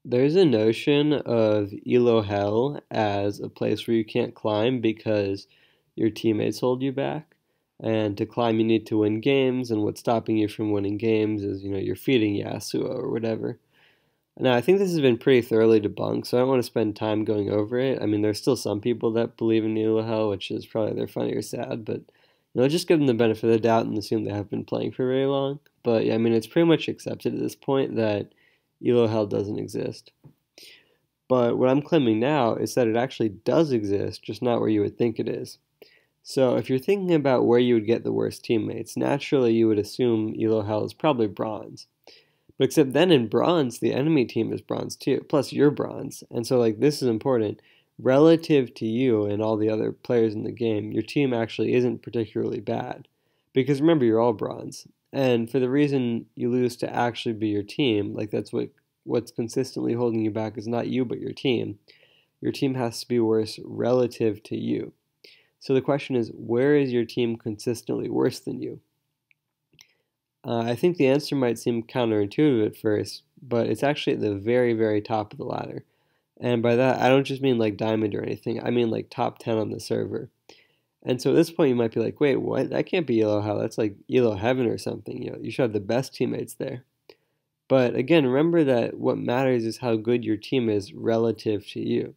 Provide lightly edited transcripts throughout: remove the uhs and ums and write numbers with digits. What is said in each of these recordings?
There's a notion of Elo Hell as a place where you can't climb because your teammates hold you back. And to climb, you need to win games, and what's stopping you from winning games is, you're feeding Yasuo or whatever. Now, I think this has been pretty thoroughly debunked, so I don't want to spend time going over it. I mean, there's still some people that believe in Elo Hell, which is probably either funny or sad, but just give them the benefit of the doubt and assume they have been playing for very long. But yeah, I mean, it's pretty much accepted at this point that Elo Hell doesn't exist. But what I'm claiming now is that it actually does exist, just not where you would think it is. So if you're thinking about where you would get the worst teammates, naturally you would assume Elo Hell is probably bronze. But except then in bronze, the enemy team is bronze too, plus you're bronze. And so like this is important. Relative to you and all the other players in the game, your team actually isn't particularly bad. Because remember, you're all bronze. And for the reason you lose to actually be your team, like that's what's consistently holding you back is not you but your team. Your team has to be worse relative to you. So the question is, where is your team consistently worse than you? I think the answer might seem counterintuitive at first, but it's actually at the very, very top of the ladder. And by that, I don't just mean like diamond or anything. I mean like top 10 on the server. And so at this point, you might be like, wait, what? That can't be Elo Hell. That's like Elo Heaven or something. You should have the best teammates there. But again, remember that what matters is how good your team is relative to you.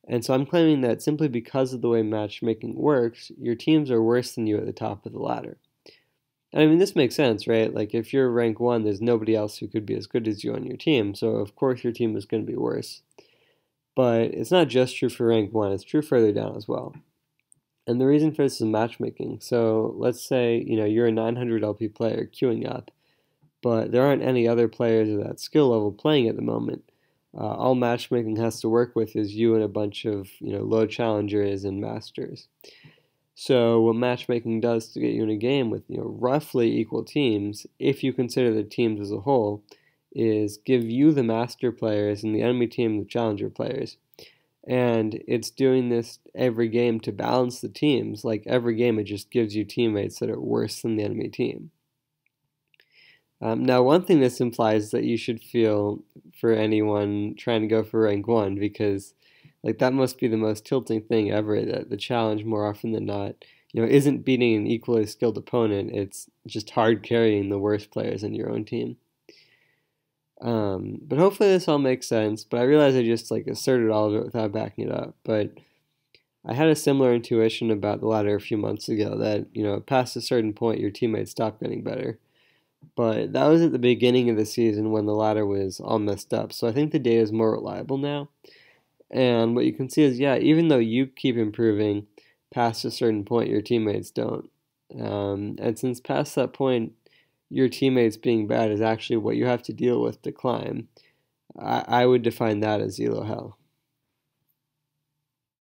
And so I'm claiming that simply because of the way matchmaking works, your teams are worse than you at the top of the ladder. And I mean, this makes sense, right? Like, if you're rank 1, there's nobody else who could be as good as you on your team, so of course your team is going to be worse. But it's not just true for rank 1, it's true further down as well. And the reason for this is matchmaking. So let's say, you're a 900 LP player queuing up, but there aren't any other players of that skill level playing at the moment. All matchmaking has to work with is you and a bunch of low challengers and masters. So what matchmaking does to get you in a game with roughly equal teams, if you consider the teams as a whole, is give you the master players and the enemy team the challenger players. And it's doing this every game to balance the teams. Like every game, it just gives you teammates that are worse than the enemy team. Now, one thing this implies is that you should feel for anyone trying to go for rank 1 because like that must be the most tilting thing ever, that the challenge more often than not, isn't beating an equally skilled opponent, it's just hard carrying the worst players in your own team. But hopefully this all makes sense, but I realize I just like asserted all of it without backing it up. But I had a similar intuition about the ladder a few months ago that, past a certain point your teammates stop getting better. But that was at the beginning of the season when the ladder was all messed up. So I think the data is more reliable now. And what you can see is, yeah, even though you keep improving past a certain point, your teammates don't. And since past that point, your teammates being bad is actually what you have to deal with to climb, I would define that as Elo Hell.